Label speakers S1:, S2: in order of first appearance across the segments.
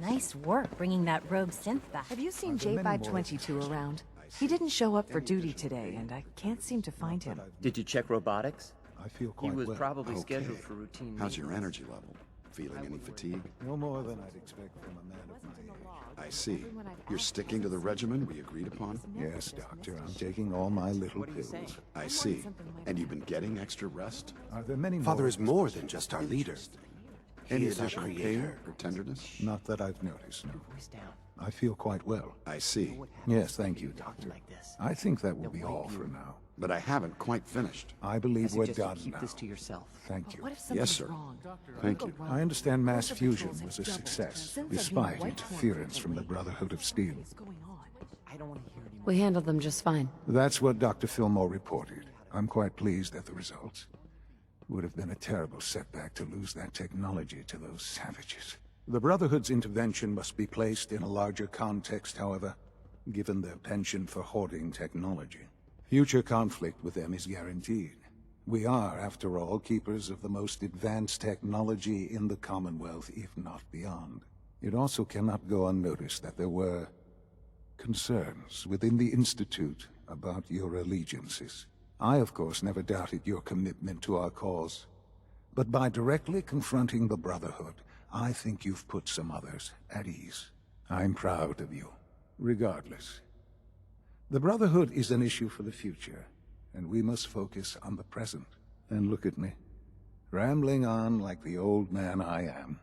S1: Nice work bringing that rogue synth back.
S2: Have you seen J522 around? He didn't show up for duty today, and I can't seem to find him.
S3: Did you check robotics?
S4: I feel
S3: He
S4: quite
S3: was
S4: well.
S3: probably scheduled for routine
S5: How's your
S3: maintenance.
S5: energy level? Feeling any fatigue?
S4: No more than I'd expect from a man of my age.
S5: I see. You're sticking to the regimen we agreed upon?
S4: Yes, Doctor, I'm taking all my little pills.
S5: I see. And you've been getting extra rest?
S4: Are there many more?
S6: Father is more than just our leader. He
S5: Any
S6: is our
S5: additional pain
S6: creator.
S5: or tenderness?
S4: Not that I've noticed, no.
S3: Voice down.
S4: I feel quite well.
S5: I see.
S4: Yes, thank you, Doctor.
S3: Like this.
S4: I think that will be all for now.
S5: But I haven't quite finished.
S4: I
S3: I
S4: believe we're
S3: suggest you
S4: done
S3: keep
S4: now.
S3: this to yourself.
S4: Thank you.
S2: What if something's
S5: sir.
S2: wrong?
S5: Thank you.
S4: I understand mass fusion was a success, despite interference from the Brotherhood of Steel.
S2: What's going on?
S3: I don't want to hear anymore.
S7: We handled them just fine.
S4: That's what Dr. Fillmore reported. I'm quite pleased at the results. Would have been a terrible setback to lose that technology to those savages. The Brotherhood's intervention must be placed in a larger context, however, given their penchant for hoarding technology. Future conflict with them is guaranteed. We are, after all, keepers of the most advanced technology in the Commonwealth, if not beyond. It also cannot go unnoticed that there were concerns within the Institute about your allegiances. I, of course, never doubted your commitment to our cause. But by directly confronting the Brotherhood, I think you've put some others at ease. I'm proud of you, regardless. The Brotherhood is an issue for the future, and we must focus on the present. And look at me, rambling on like the old man I am.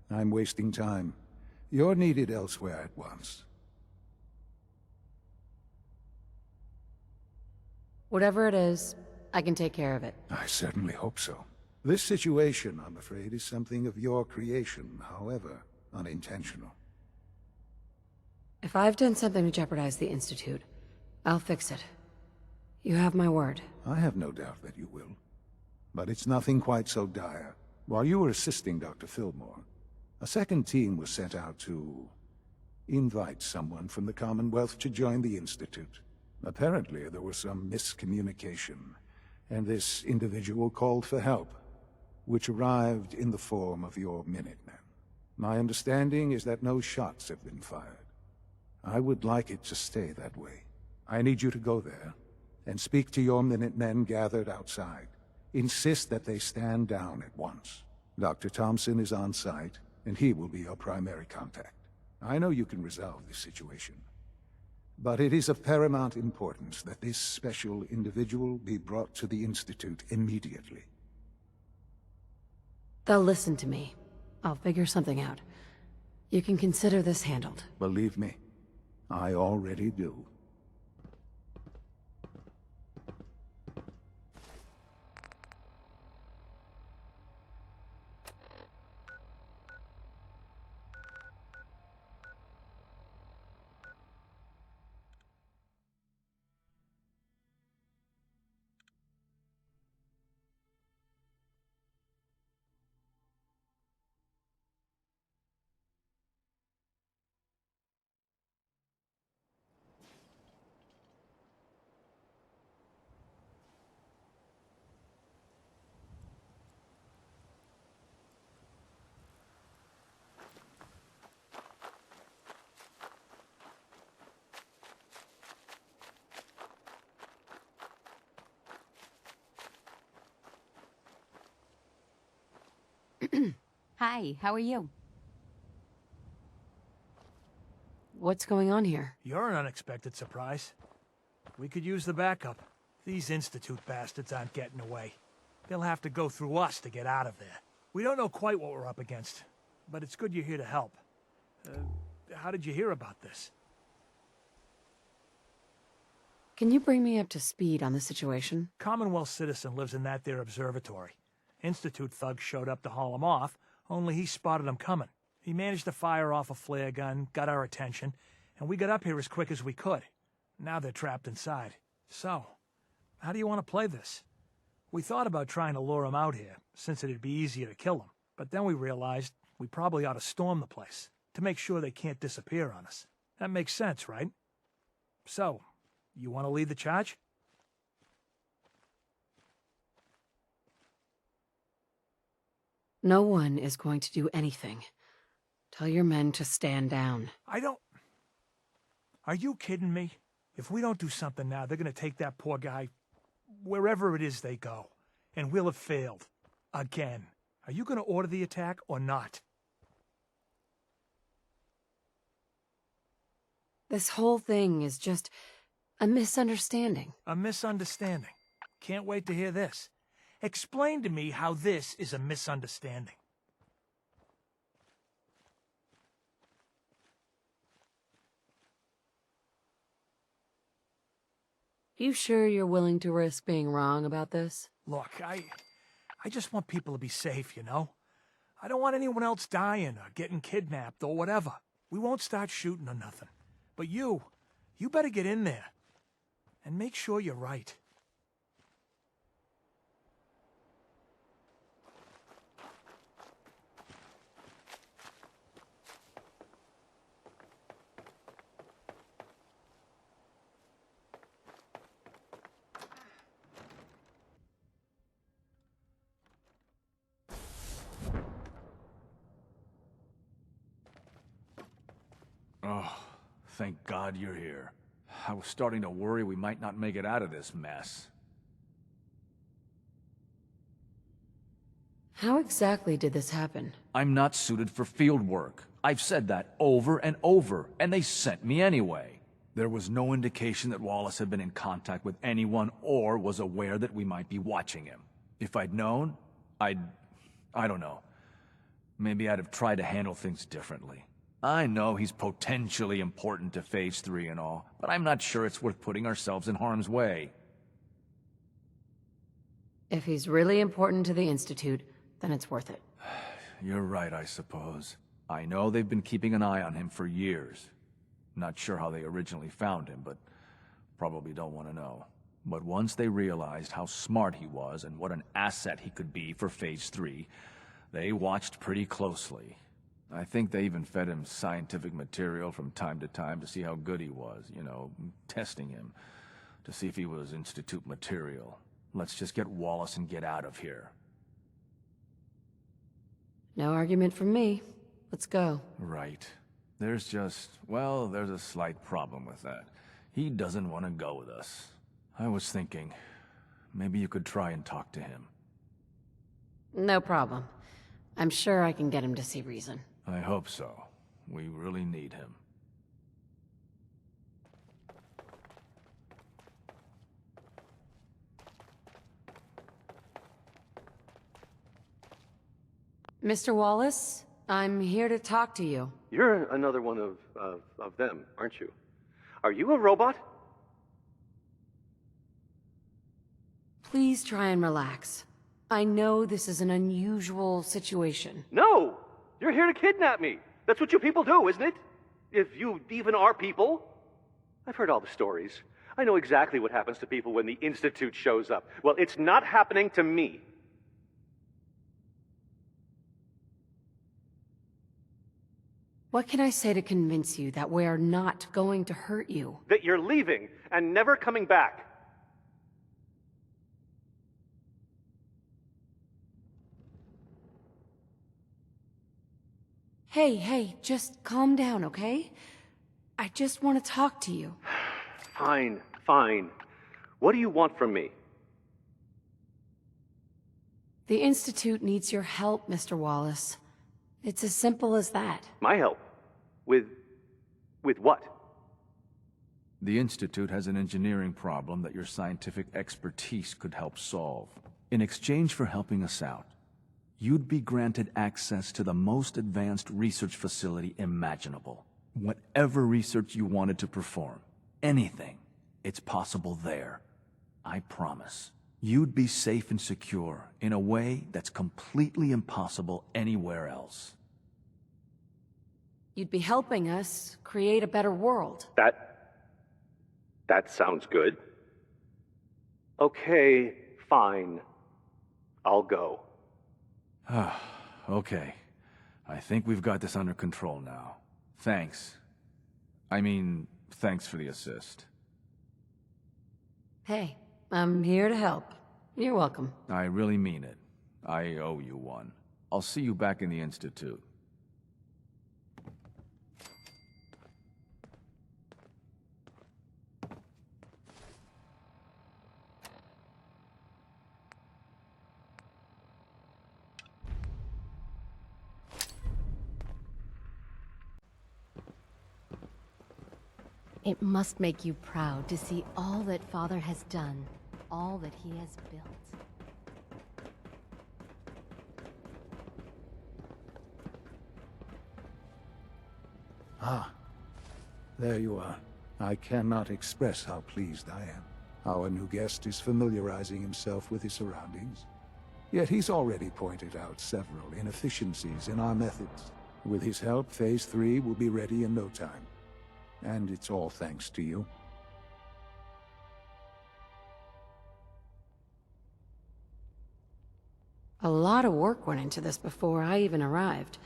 S4: I'm wasting time. You're needed elsewhere at once.
S7: Whatever it is, I can take care of it.
S4: I certainly hope so. This situation, I'm afraid, is something of your creation, however unintentional.
S7: If I've done something to jeopardize the Institute, I'll fix it. You have my word.
S4: I have no doubt that you will. But it's nothing quite so dire. While you were assisting Dr. Fillmore, a second team was sent out to invite someone from the Commonwealth to join the Institute. Apparently, there was some miscommunication, and this individual called for help, which arrived in the form of your Minutemen. My understanding is that no shots have been fired. I would like it to stay that way. I need you to go there and speak to your Minutemen gathered outside. Insist that they stand down at once. Dr. Thompson is on site, and he will be your primary contact. I know you can resolve this situation, but it is of paramount importance that this special individual be brought to the Institute immediately.
S7: They'll listen to me. I'll figure something out. You can consider this handled.
S4: Believe me, I already do.
S1: Hi, how are you?
S7: What's going on here?
S8: You're an unexpected surprise. We could use the backup. These Institute bastards aren't getting away. They'll have to go through us to get out of there. We don't know quite what we're up against, but it's good you're here to help. How did you hear about this?
S7: Can you bring me up to speed on the situation?
S8: Commonwealth citizen lives in that there observatory. Institute thugs showed up to haul him off, only he spotted them coming. He managed to fire off a flare gun, got our attention, and we got up here as quick as we could. Now they're trapped inside. So, how do you want to play this? We thought about trying to lure him out here, since it'd be easier to kill him. But then we realized we probably ought to storm the place, to make sure they can't disappear on us. That makes sense, right? So, you want to lead the charge?
S7: No one is going to do anything. Tell your men to stand down.
S8: I don't... Are you kidding me? If we don't do something now, they're gonna take that poor guy wherever it is they go. And we'll have failed. Again. Are you gonna order the attack or not?
S7: This whole thing is just a misunderstanding.
S8: A misunderstanding. Can't wait to hear this. Explain to me how this is a misunderstanding.
S7: You sure you're willing to risk being wrong about this?
S8: Look, I just want people to be safe, you know? I don't want anyone else dying or getting kidnapped or whatever. We won't start shooting or nothing. But you better get in there. And make sure you're right.
S9: Oh, thank God you're here. I was starting to worry we might not make it out of this mess.
S7: How exactly did this happen?
S9: I'm not suited for field work. I've said that over and over, and they sent me anyway. There was no indication that Wallace had been in contact with anyone or was aware that we might be watching him. If I'd known, I don't know. Maybe I'd have tried to handle things differently. I know he's potentially important to Phase 3 and all, but I'm not sure it's worth putting ourselves in harm's way.
S7: If he's really important to the Institute, then it's worth it.
S9: You're right, I suppose. I know they've been keeping an eye on him for years. Not sure how they originally found him, but probably don't want to know. But once they realized how smart he was and what an asset he could be for Phase 3, they watched pretty closely. I think they even fed him scientific material from time to time to see how good he was, you know, testing him, to see if he was Institute material. Let's just get Wallace and get out of here.
S7: No argument from me. Let's go.
S9: Right. There's a slight problem with that. He doesn't want to go with us. I was thinking, maybe you could try and talk to him.
S7: No problem. I'm sure I can get him to see reason.
S9: I hope so. We really need him.
S7: Mr. Wallace, I'm here to talk to you.
S10: You're another one of them, aren't you? Are you a robot?
S7: Please try and relax. I know this is an unusual situation.
S10: No! You're here to kidnap me. That's what you people do, isn't it? If you even are people. I've heard all the stories. I know exactly what happens to people when the Institute shows up. Well, it's not happening to me.
S7: What can I say to convince you that we're not going to hurt you?
S10: That you're leaving and never coming back.
S7: Hey, just calm down, okay? I just want to talk to you.
S10: Fine, fine. What do you want from me?
S7: The Institute needs your help, Mr. Wallace. It's as simple as that.
S10: My help? With what?
S9: The Institute has an engineering problem that your scientific expertise could help solve. In exchange for helping us out, you'd be granted access to the most advanced research facility imaginable. Whatever research you wanted to perform, anything, it's possible there. I promise. You'd be safe and secure in a way that's completely impossible anywhere else.
S7: You'd be helping us create a better world.
S10: That sounds good. Okay, fine. I'll go.
S9: Okay. I think we've got this under control now. Thanks. Thanks for the assist.
S7: Hey, I'm here to help. You're welcome.
S9: I really mean it. I owe you one. I'll see you back in the Institute.
S7: It must make you proud to see all that Father has done, all that he has built.
S4: Ah, there you are. I cannot express how pleased I am. Our new guest is familiarizing himself with his surroundings. Yet he's already pointed out several inefficiencies in our methods. With his help, Phase 3 will be ready in no time. And it's all thanks to you.
S7: A lot of work went into this before I even arrived.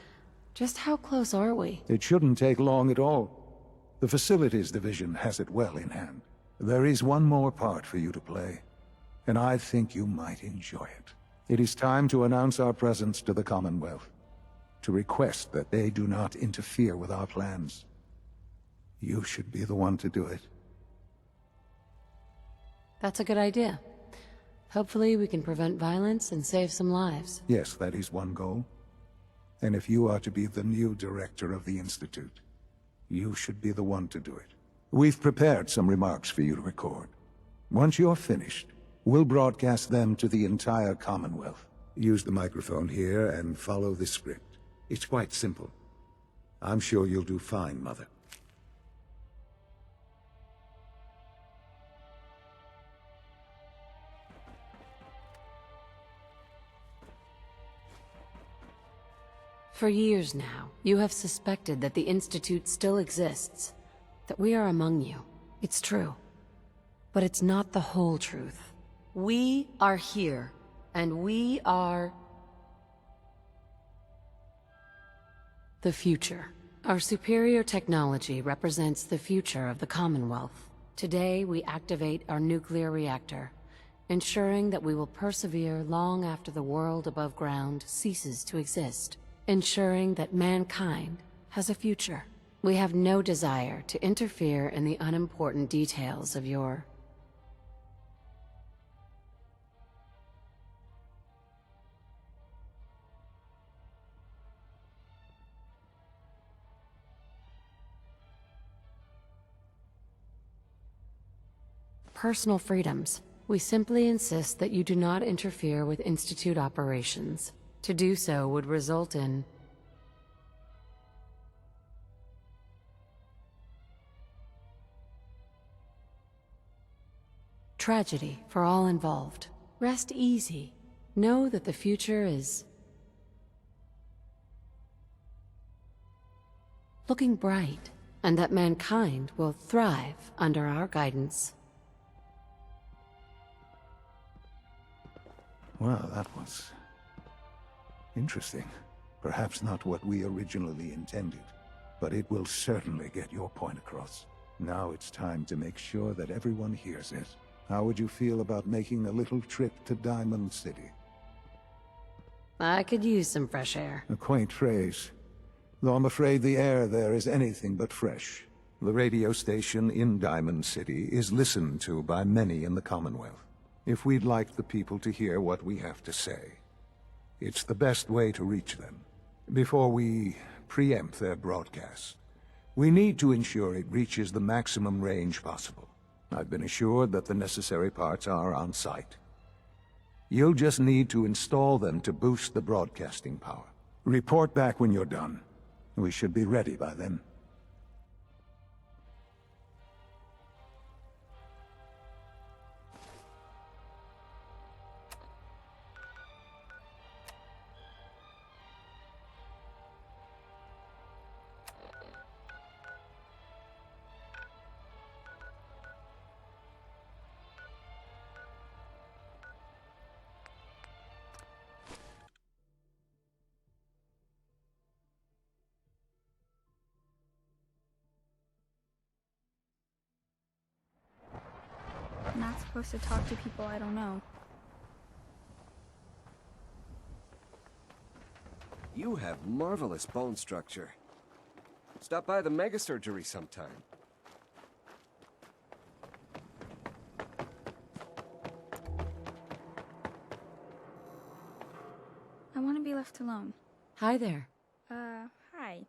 S7: Just how close are we?
S4: It shouldn't take long at all. The Facilities Division has it well in hand. There is one more part for you to play, and I think you might enjoy it. It is time to announce our presence to the Commonwealth, to request that they do not interfere with our plans. You should be the one to do it.
S7: That's a good idea. Hopefully we can prevent violence and save some lives.
S4: Yes, that is one goal. And if you are to be the new director of the Institute, you should be the one to do it. We've prepared some remarks for you to record. Once you're finished, we'll broadcast them to the entire Commonwealth. Use the microphone here and follow the script. It's quite simple. I'm sure you'll do fine, Mother.
S7: For years now, you have suspected that the Institute still exists, that we are among you. It's true. But it's not the whole truth. We are here, and we are the future. Our superior technology represents the future of the Commonwealth. Today, we activate our nuclear reactor, ensuring that we will persevere long after the world above ground ceases to exist. Ensuring that mankind has a future. We have no desire to interfere in the unimportant details of your personal freedoms. We simply insist that you do not interfere with Institute operations. To do so would result in tragedy for all involved. Rest easy. Know that the future is looking bright, and that mankind will thrive under our guidance.
S4: Well, that was interesting. Perhaps not what we originally intended, but it will certainly get your point across. Now it's time to make sure that everyone hears it. How would you feel about making a little trip to Diamond City?
S7: I could use some fresh air.
S4: A quaint phrase, though I'm afraid the air there is anything but fresh. The radio station in Diamond City is listened to by many in the Commonwealth. If we'd like the people to hear what we have to say, it's the best way to reach them. Before we preempt their broadcast, we need to ensure it reaches the maximum range possible. I've been assured that the necessary parts are on site. You'll just need to install them to boost the broadcasting power. Report back when you're done. We should be ready by then.
S11: I'm not supposed to talk to people I don't know.
S12: You have marvelous bone structure. Stop by the mega surgery sometime.
S11: I want to be left alone.
S7: Hi there.
S11: Hi.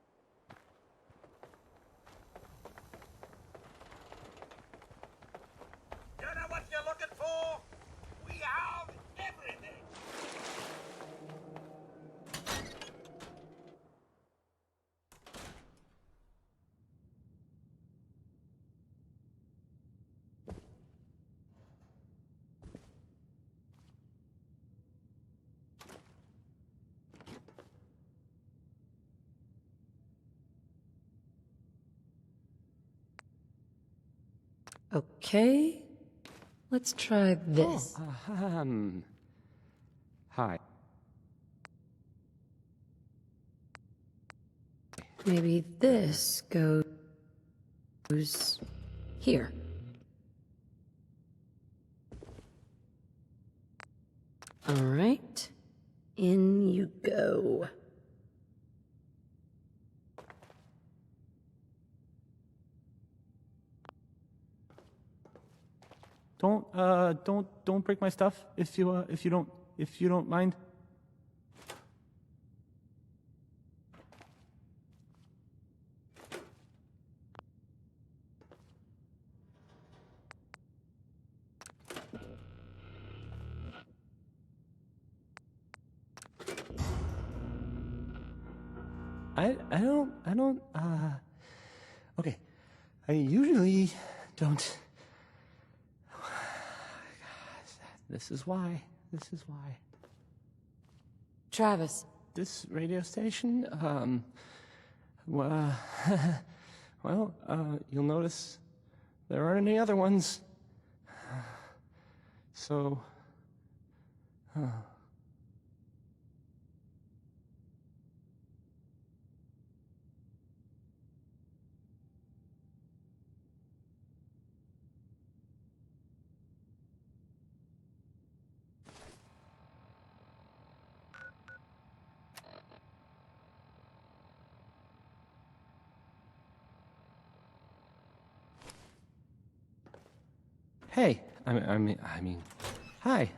S7: Okay, let's try this.
S3: Hi.
S7: Maybe this goes here. All right, in you go.
S13: Don't break my stuff if you don't mind. I don't, okay. I usually don't. This is why.
S7: Travis.
S13: This radio station, well, you'll notice there aren't any other ones. So, hey, I mean, hi.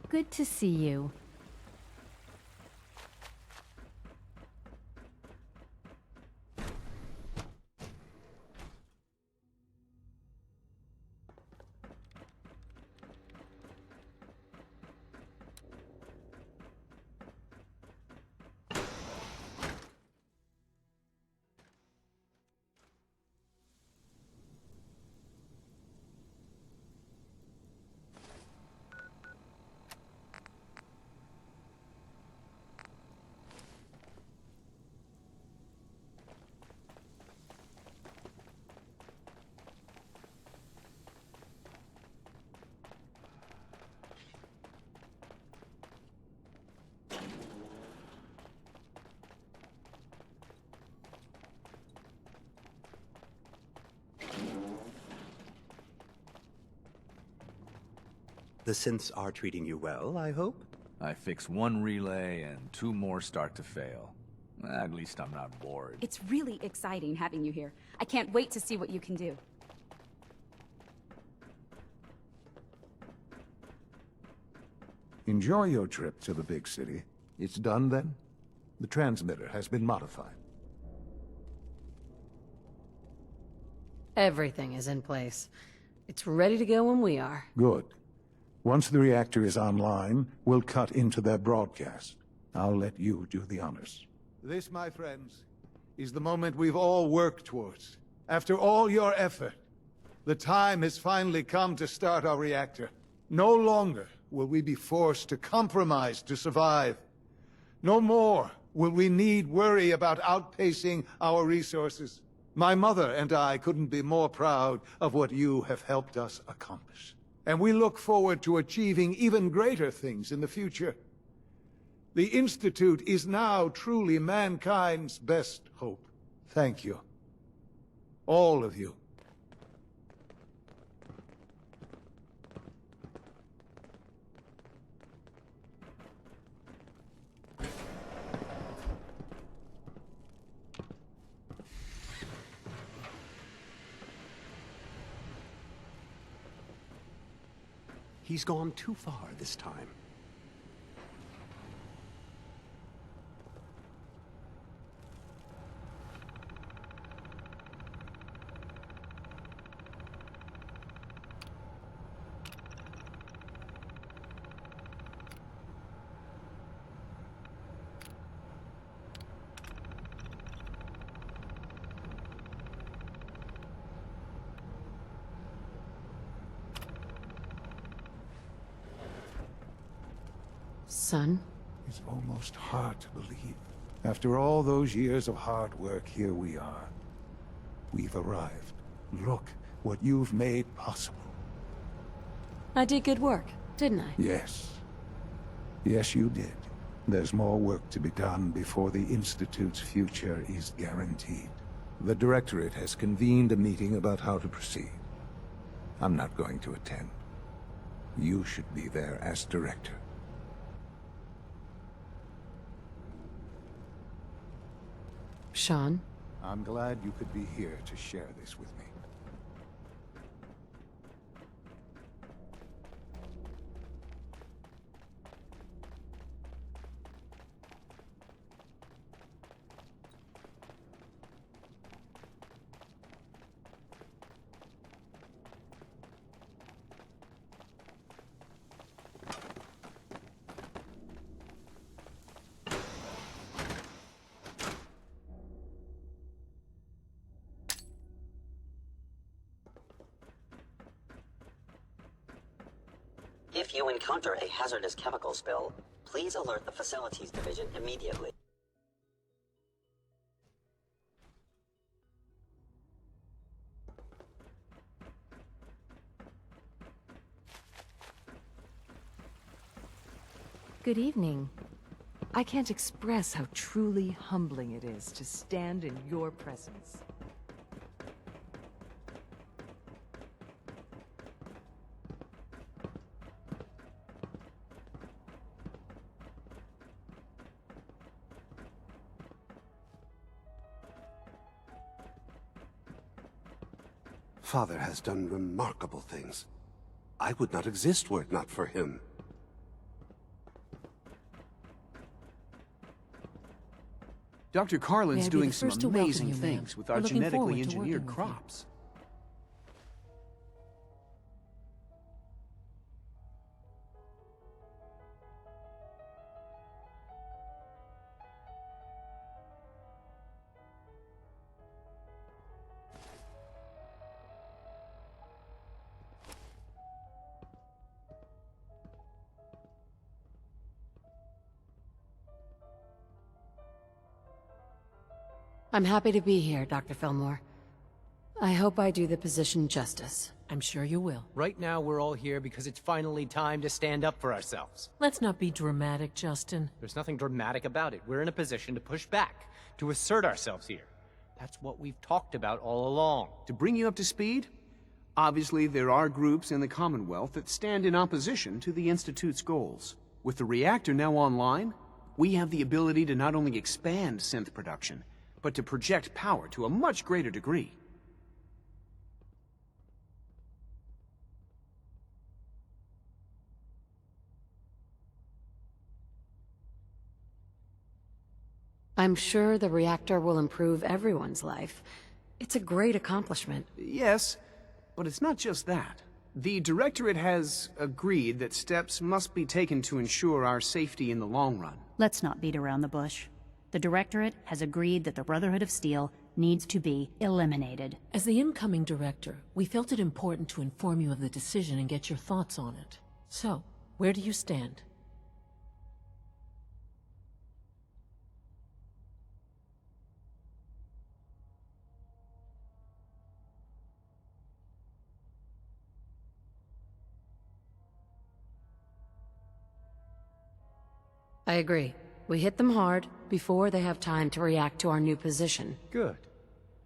S1: Good to see you.
S6: The synths are treating you well, I hope?
S9: I fix one relay and 2 more start to fail. At least I'm not bored.
S14: It's really exciting having you here. I can't wait to see what you can do.
S4: Enjoy your trip to the big city. It's done then? The transmitter has been modified.
S7: Everything is in place. It's ready to go when we are.
S4: Good. Once the reactor is online, we'll cut into their broadcast. I'll let you do the honors. This, my friends, is the moment we've all worked towards. After all your effort, the time has finally come to start our reactor. No longer will we be forced to compromise to survive. No more will we need worry about outpacing our resources. My mother and I couldn't be more proud of what you have helped us accomplish. And we look forward to achieving even greater things in the future. The Institute is now truly mankind's best hope. Thank you. All of you.
S6: He's gone too far this time.
S7: Son?
S4: It's almost hard to believe. After all those years of hard work, here we are. We've arrived. Look what you've made possible.
S7: I did good work, didn't I?
S4: Yes. Yes, you did. There's more work to be done before the Institute's future is guaranteed. The Directorate has convened a meeting about how to proceed. I'm not going to attend. You should be there as Director.
S7: Shaun?
S4: I'm glad you could be here to share this with me.
S15: If you encounter a hazardous chemical spill, please alert the Facilities Division immediately.
S2: Good evening. I can't express how truly humbling it is to stand in your presence.
S16: Father has done remarkable things. I would not exist were it not for him.
S3: Dr. Carlin's
S7: May I be
S3: doing
S7: the
S3: some
S7: first to welcome
S3: amazing
S7: you, ma'am.
S3: things with
S7: We're
S3: our
S7: looking forward
S3: genetically
S7: to
S3: engineered
S7: working with you.
S3: crops.
S7: I'm happy to be here, Dr. Fillmore. I hope I do the position justice.
S17: I'm sure you will. Right now, we're all here because it's finally time to stand up for ourselves.
S13: Let's not be dramatic, Justin.
S17: There's nothing dramatic about it. We're in a position to push back, to assert ourselves here. That's what we've talked about all along.
S3: To bring you up to speed, obviously there are groups in the Commonwealth that stand in opposition to the Institute's goals. With the reactor now online, we have the ability to not only expand synth production, but to project power to a much greater degree.
S7: I'm sure the reactor will improve everyone's life. It's a great accomplishment.
S3: Yes, but it's not just that. The Directorate has agreed that steps must be taken to ensure our safety in the long run.
S1: Let's not beat around the bush. The Directorate has agreed that the Brotherhood of Steel needs to be eliminated.
S13: As the incoming director, we felt it important to inform you of the decision and get your thoughts on it. So, where do you stand?
S7: I agree. We hit them hard before they have time to react to our new position.
S17: Good.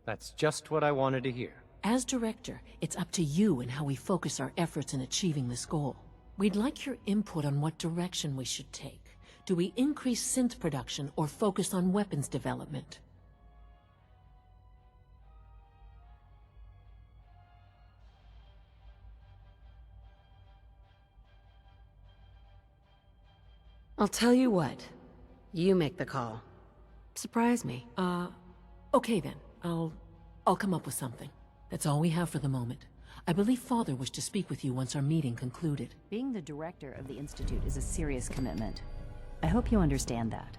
S17: That's just what I wanted to hear.
S13: As director, it's up to you and how we focus our efforts in achieving this goal. We'd like your input on what direction we should take. Do we increase synth production or focus on weapons development?
S7: I'll tell you what. You make the call. Surprise me.
S13: Okay then. I'll come up with something. That's all we have for the moment. I believe Father wished to speak with you once our meeting concluded.
S1: Being the director of the Institute is a serious commitment. I hope you understand that.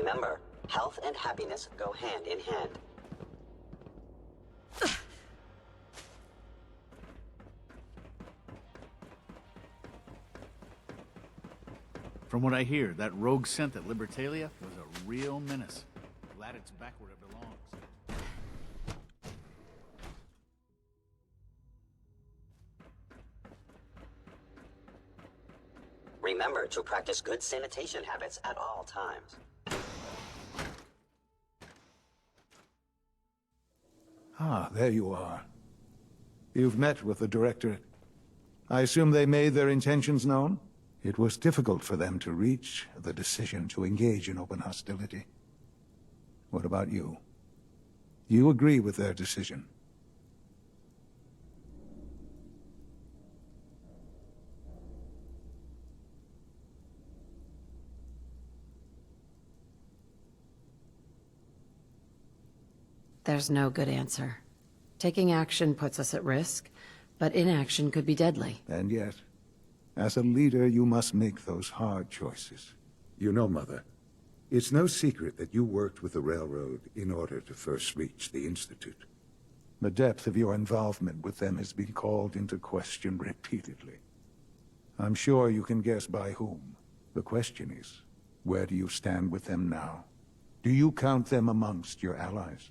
S15: Remember, health and happiness go hand in hand.
S18: From what I hear, that rogue scent at Libertalia was a real menace. Glad it's back where it belongs.
S15: Remember to practice good sanitation habits at all times.
S4: Ah, there you are. You've met with the Directorate. I assume they made their intentions known? It was difficult for them to reach the decision to engage in open hostility. What about you? You agree with their decision?
S7: There's no good answer. Taking action puts us at risk, but inaction could be deadly.
S4: And yet, as a leader, you must make those hard choices. You know, Mother, it's no secret that you worked with the Railroad in order to first reach the Institute. The depth of your involvement with them has been called into question repeatedly. I'm sure you can guess by whom. The question is, where do you stand with them now? Do you count them amongst your allies?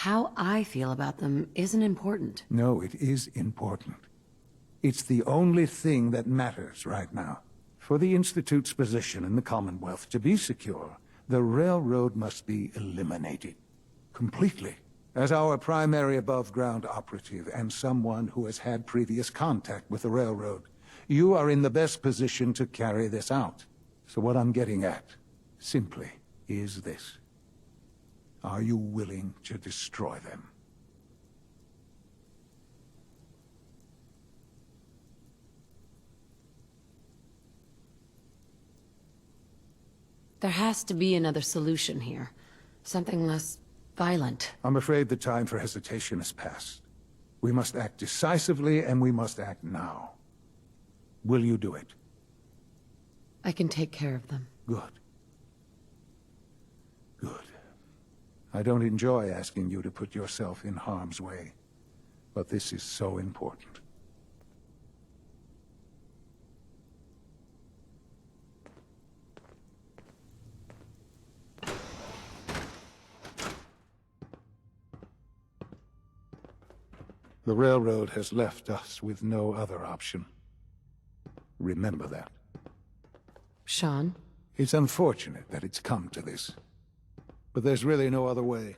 S7: How I feel about them isn't important.
S4: No, it is important. It's the only thing that matters right now. For the Institute's position in the Commonwealth to be secure, the Railroad must be eliminated. Completely. As our primary above-ground operative and someone who has had previous contact with the Railroad, you are in the best position to carry this out. So what I'm getting at, simply, is this. Are you willing to destroy them?
S7: There has to be another solution here. Something less violent.
S4: I'm afraid the time for hesitation has passed. We must act decisively, and we must act now. Will you do it?
S7: I can take care of them.
S4: Good. Good. I don't enjoy asking you to put yourself in harm's way, but this is so important. The Railroad has left us with no other option. Remember that.
S7: Shaun?
S4: It's unfortunate that it's come to this. But there's really no other way.